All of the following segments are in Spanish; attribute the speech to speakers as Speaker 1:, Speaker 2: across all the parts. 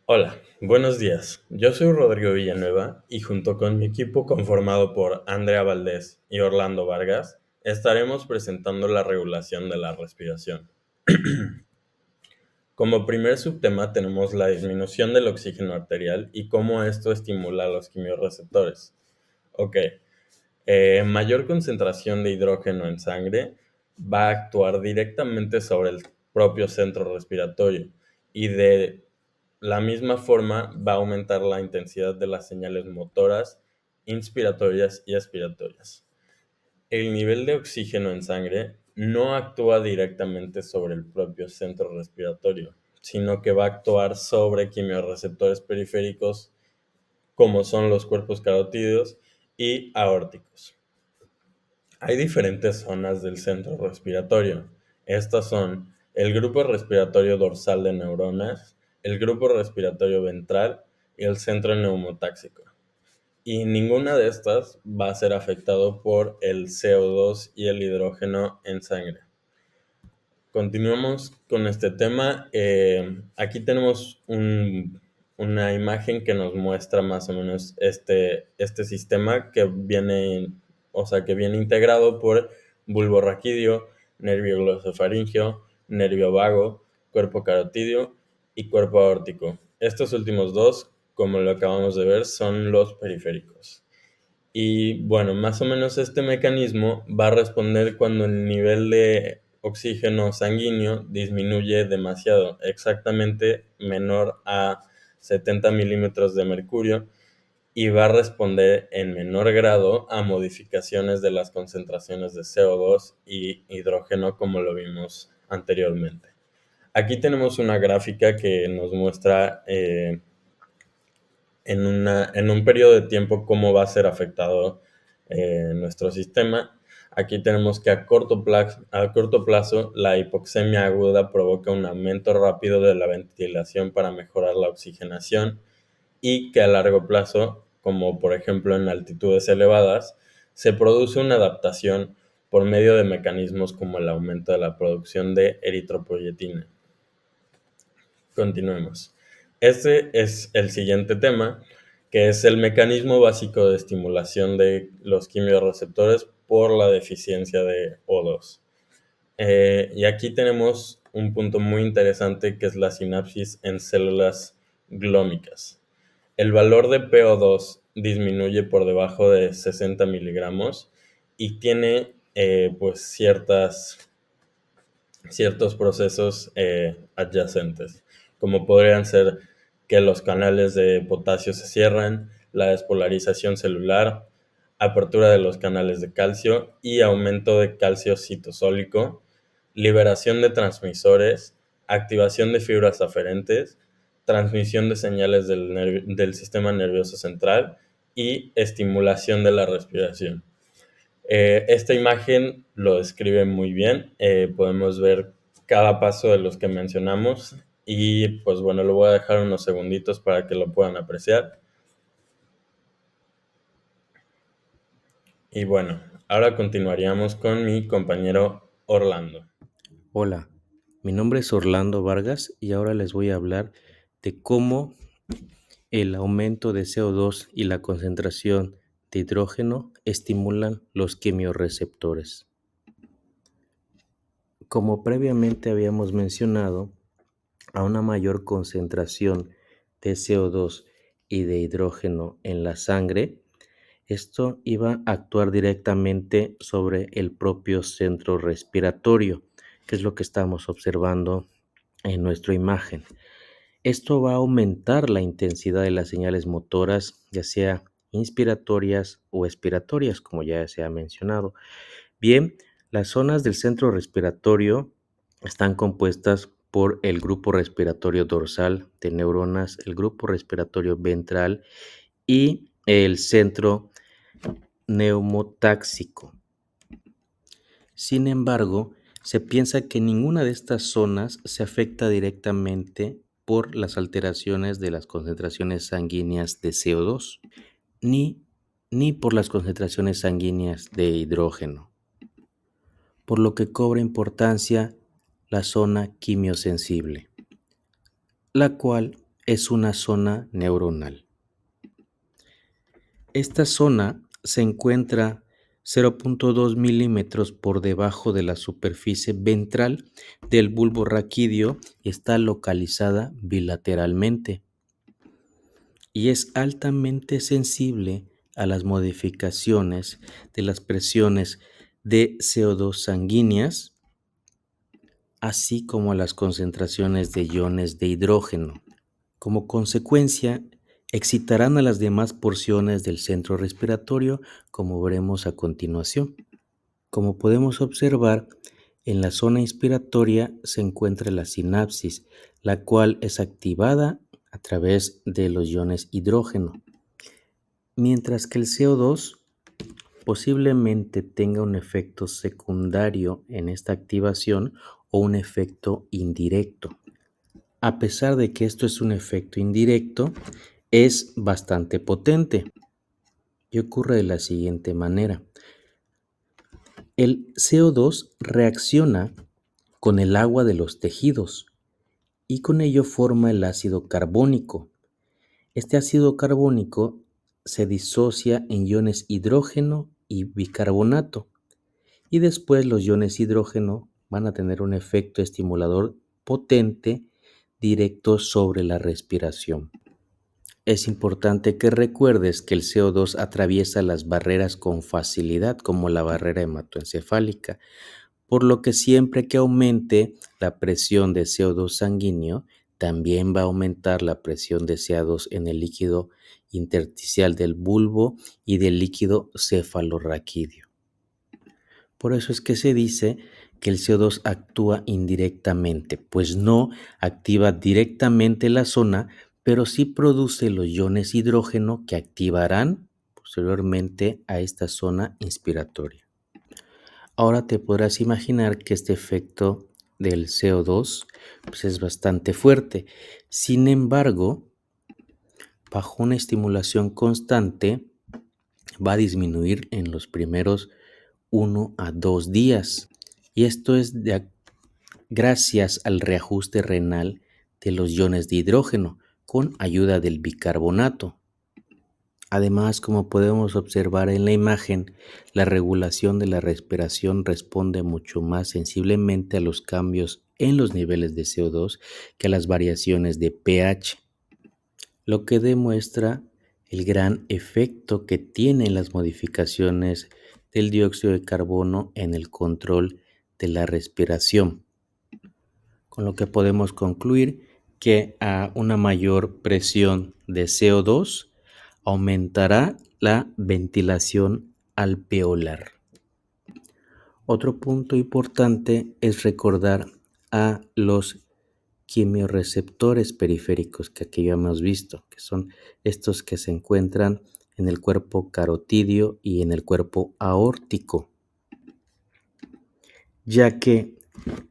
Speaker 1: Hola, buenos días. Yo soy Rodrigo Villanueva y junto con mi equipo conformado por Andrea Valdés y Orlando Vargas, estaremos presentando la regulación de la respiración. Como primer subtema tenemos la disminución del oxígeno arterial y cómo esto estimula los quimiorreceptores. Ok, mayor concentración de hidrógeno en sangre va a actuar directamente sobre el propio centro respiratorio y de la misma forma va a aumentar la intensidad de las señales motoras, inspiratorias y expiratorias. El nivel de oxígeno en sangre no actúa directamente sobre el propio centro respiratorio, sino que va a actuar sobre quimiorreceptores periféricos como son los cuerpos carotídeos y aórticos. Hay diferentes zonas del centro respiratorio. Estas son el grupo respiratorio dorsal de neuronas, el grupo respiratorio ventral y el centro neumotáxico. Y ninguna de estas va a ser afectado por el CO2 y el hidrógeno en sangre. Continuamos con este tema. Aquí tenemos una imagen que nos muestra más o menos este sistema que viene, o sea, que viene integrado por bulbo raquídeo, nervio glosofaríngeo, nervio vago, cuerpo carotídeo y cuerpo aórtico. Estos últimos dos, como lo acabamos de ver, son los periféricos. Y bueno, más o menos este mecanismo va a responder cuando el nivel de oxígeno sanguíneo disminuye demasiado, exactamente menor a 70 milímetros de mercurio, y va a responder en menor grado a modificaciones de las concentraciones de CO2 y hidrógeno como lo vimos anteriormente. Aquí tenemos una gráfica que nos muestra en un periodo de tiempo cómo va a ser afectado nuestro sistema. Aquí tenemos que a corto plazo la hipoxemia aguda provoca un aumento rápido de la ventilación para mejorar la oxigenación y que a largo plazo, como por ejemplo en altitudes elevadas, se produce una adaptación por medio de mecanismos como el aumento de la producción de eritropoyetina. Continuemos. Este es el siguiente tema, que es el mecanismo básico de estimulación de los quimiorreceptores por la deficiencia de O2. Y aquí tenemos un punto muy interesante que es la sinapsis en células glómicas. El valor de PO2 disminuye por debajo de 60 miligramos y tiene pues ciertos procesos adyacentes, como podrían ser que los canales de potasio se cierran, la despolarización celular, apertura de los canales de calcio y aumento de calcio citosólico, liberación de transmisores, activación de fibras aferentes, transmisión de señales del sistema nervioso central y estimulación de la respiración. Esta imagen lo describe muy bien. Podemos ver cada paso de los que mencionamos y pues bueno, lo voy a dejar unos segunditos para que lo puedan apreciar. Y bueno, ahora continuaríamos con mi compañero Orlando.
Speaker 2: Hola, mi nombre es Orlando Vargas y ahora les voy a hablar de cómo el aumento de CO2 y la concentración de hidrógeno estimulan los quimiorreceptores. Como previamente habíamos mencionado, a una mayor concentración de CO2 y de hidrógeno en la sangre, esto iba a actuar directamente sobre el propio centro respiratorio, que es lo que estamos observando en nuestra imagen. Esto va a aumentar la intensidad de las señales motoras, ya sea inspiratorias o expiratorias, como ya se ha mencionado. Bien, las zonas del centro respiratorio están compuestas por el grupo respiratorio dorsal de neuronas, el grupo respiratorio ventral y el centro neumotáxico. Sin embargo, se piensa que ninguna de estas zonas se afecta directamente por las alteraciones de las concentraciones sanguíneas de CO2, ni, ni por las concentraciones sanguíneas de hidrógeno, por lo que cobra importancia la zona quimiosensible, la cual es una zona neuronal. Esta zona se encuentra 0.2 milímetros por debajo de la superficie ventral del bulbo raquídeo y está localizada bilateralmente y es altamente sensible a las modificaciones de las presiones de CO2 sanguíneas, así como a las concentraciones de iones de hidrógeno. Como consecuencia, excitarán a las demás porciones del centro respiratorio, como veremos a continuación. Como podemos observar, en la zona inspiratoria se encuentra la sinapsis, la cual es activada a través de los iones hidrógeno, mientras que el CO2 posiblemente tenga un efecto secundario en esta activación o un efecto indirecto. A pesar de que esto es un efecto indirecto, es bastante potente y ocurre de la siguiente manera. El CO2 reacciona con el agua de los tejidos y con ello forma el ácido carbónico. Este ácido carbónico se disocia en iones hidrógeno y bicarbonato y después los iones hidrógeno van a tener un efecto estimulador potente directo sobre la respiración. Es importante que recuerdes que el CO2 atraviesa las barreras con facilidad, como la barrera hematoencefálica, por lo que siempre que aumente la presión de CO2 sanguíneo, también va a aumentar la presión de CO2 en el líquido intersticial del bulbo y del líquido cefalorraquídeo. Por eso es que se dice que el CO2 actúa indirectamente, pues no activa directamente la zona, pero sí produce los iones hidrógeno que activarán posteriormente a esta zona inspiratoria. Ahora te podrás imaginar que este efecto del CO2 pues es bastante fuerte. Sin embargo, bajo una estimulación constante va a disminuir en los primeros 1 a 2 días. Y esto es gracias al reajuste renal de los iones de hidrógeno con ayuda del bicarbonato. Además, como podemos observar en la imagen, la regulación de la respiración responde mucho más sensiblemente a los cambios en los niveles de CO2 que a las variaciones de pH, lo que demuestra el gran efecto que tienen las modificaciones del dióxido de carbono en el control de la respiración. Con lo que podemos concluir que a una mayor presión de CO2 aumentará la ventilación alveolar. Otro punto importante es recordar a los quimiorreceptores periféricos que aquí ya hemos visto, que son estos que se encuentran en el cuerpo carotídeo y en el cuerpo aórtico, ya que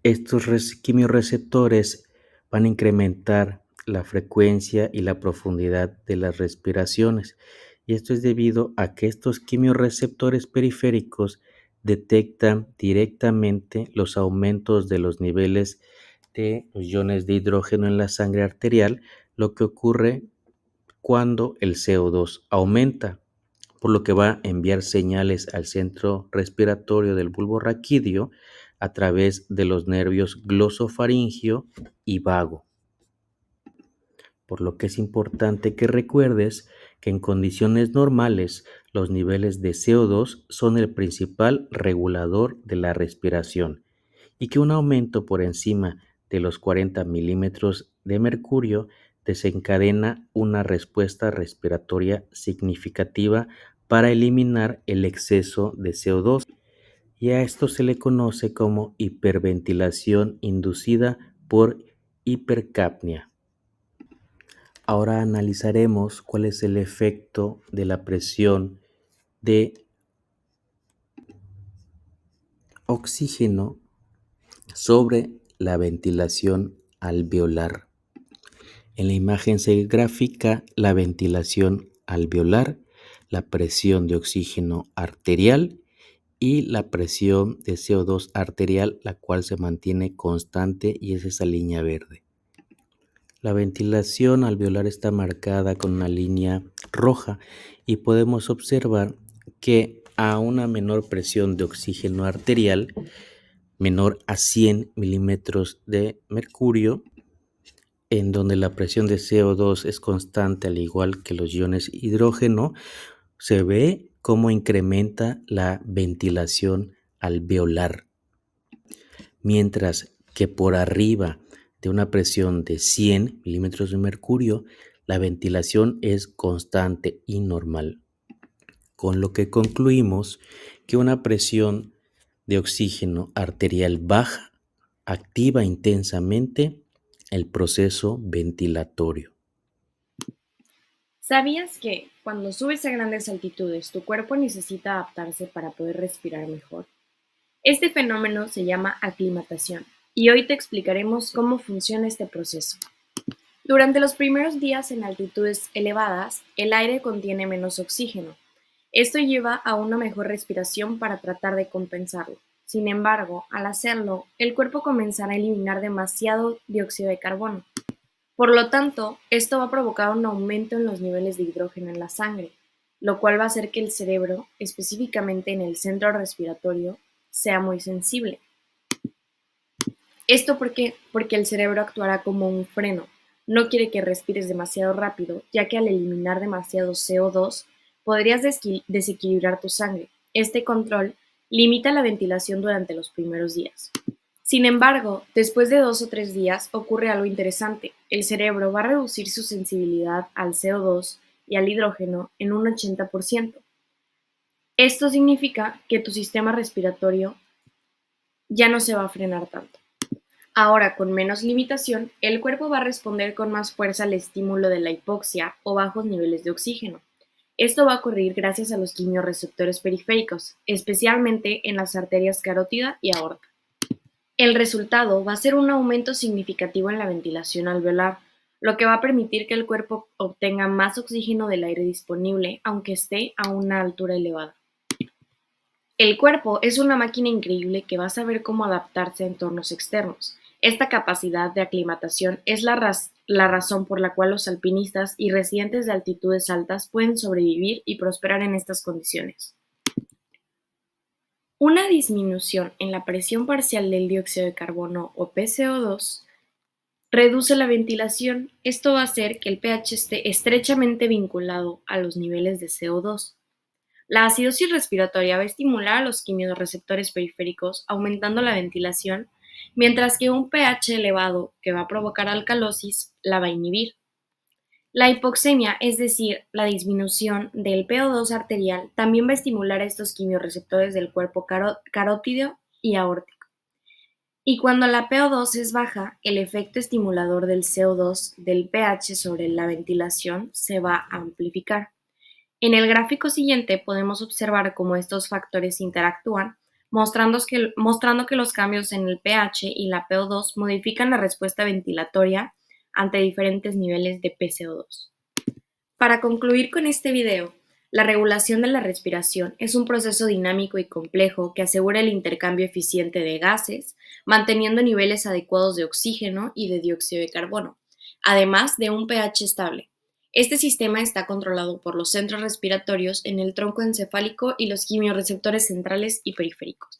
Speaker 2: estos quimiorreceptores van a incrementar la frecuencia y la profundidad de las respiraciones. Y esto es debido a que estos quimiorreceptores periféricos detectan directamente los aumentos de los niveles de los iones de hidrógeno en la sangre arterial, lo que ocurre cuando el CO2 aumenta, por lo que va a enviar señales al centro respiratorio del bulbo raquídeo a través de los nervios glosofaringio y vago. Por lo que es importante que recuerdes que en condiciones normales los niveles de CO2 son el principal regulador de la respiración y que un aumento por encima de los 40 milímetros de mercurio desencadena una respuesta respiratoria significativa para eliminar el exceso de CO2 y a esto se le conoce como hiperventilación inducida por hipercapnia. Ahora analizaremos cuál es el efecto de la presión de oxígeno sobre la ventilación alveolar. En la imagen se grafica la ventilación alveolar, la presión de oxígeno arterial y la presión de CO2 arterial, la cual se mantiene constante y es esa línea verde. La ventilación alveolar está marcada con una línea roja y podemos observar que a una menor presión de oxígeno arterial, menor a 100 milímetros de mercurio, en donde la presión de CO2 es constante al igual que los iones hidrógeno, se ve cómo incrementa la ventilación alveolar, mientras que por arriba de una presión de 100 milímetros de mercurio, la ventilación es constante y normal, con lo que concluimos que una presión de oxígeno arterial baja activa intensamente el proceso ventilatorio.
Speaker 3: ¿Sabías que cuando subes a grandes altitudes tu cuerpo necesita adaptarse para poder respirar mejor? Este fenómeno se llama aclimatación y hoy te explicaremos cómo funciona este proceso. Durante los primeros días en altitudes elevadas, el aire contiene menos oxígeno. Esto lleva a una mejor respiración para tratar de compensarlo. Sin embargo, al hacerlo, el cuerpo comenzará a eliminar demasiado dióxido de carbono. Por lo tanto, esto va a provocar un aumento en los niveles de hidrógeno en la sangre, lo cual va a hacer que el cerebro, específicamente en el centro respiratorio, sea muy sensible. ¿Esto por qué? Porque el cerebro actuará como un freno. No quiere que respires demasiado rápido, ya que al eliminar demasiado CO2 podrías desequilibrar tu sangre. Este control limita la ventilación durante los primeros días. Sin embargo, después de 2 o 3 días ocurre algo interesante. El cerebro va a reducir su sensibilidad al CO2 y al hidrógeno en un 80%. Esto significa que tu sistema respiratorio ya no se va a frenar tanto. Ahora, con menos limitación, el cuerpo va a responder con más fuerza al estímulo de la hipoxia o bajos niveles de oxígeno. Esto va a ocurrir gracias a los quimiorreceptores periféricos, especialmente en las arterias carótida y aorta. El resultado va a ser un aumento significativo en la ventilación alveolar, lo que va a permitir que el cuerpo obtenga más oxígeno del aire disponible, aunque esté a una altura elevada. El cuerpo es una máquina increíble que va a saber cómo adaptarse a entornos externos. Esta capacidad de aclimatación es la razón por la cual los alpinistas y residentes de altitudes altas pueden sobrevivir y prosperar en estas condiciones. Una disminución en la presión parcial del dióxido de carbono o PCO2 reduce la ventilación. Esto va a hacer que el pH esté estrechamente vinculado a los niveles de CO2. La acidosis respiratoria va a estimular a los quimiorreceptores periféricos, aumentando la ventilación, mientras que un pH elevado, que va a provocar alcalosis, la va a inhibir. La hipoxemia, es decir, la disminución del PO2 arterial, también va a estimular a estos quimiorreceptores del cuerpo carótido y aórtico. Y cuando la PO2 es baja, el efecto estimulador del CO2 del pH sobre la ventilación se va a amplificar. En el gráfico siguiente podemos observar cómo estos factores interactúan, mostrando que los cambios en el pH y la PO2 modifican la respuesta ventilatoria ante diferentes niveles de PCO2. Para concluir con este video, la regulación de la respiración es un proceso dinámico y complejo que asegura el intercambio eficiente de gases, manteniendo niveles adecuados de oxígeno y de dióxido de carbono, además de un pH estable. Este sistema está controlado por los centros respiratorios en el tronco encefálico y los quimiorreceptores centrales y periféricos.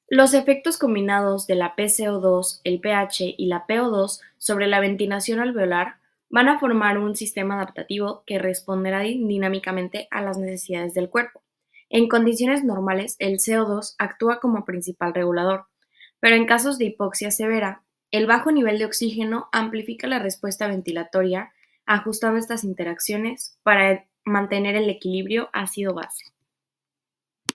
Speaker 3: Los efectos combinados de la PCO2, el pH y la PO2 sobre la ventilación alveolar van a formar un sistema adaptativo que responderá dinámicamente a las necesidades del cuerpo. En condiciones normales, el CO2 actúa como principal regulador, pero en casos de hipoxia severa, el bajo nivel de oxígeno amplifica la respuesta ventilatoria, ajustando estas interacciones para mantener el equilibrio ácido-base.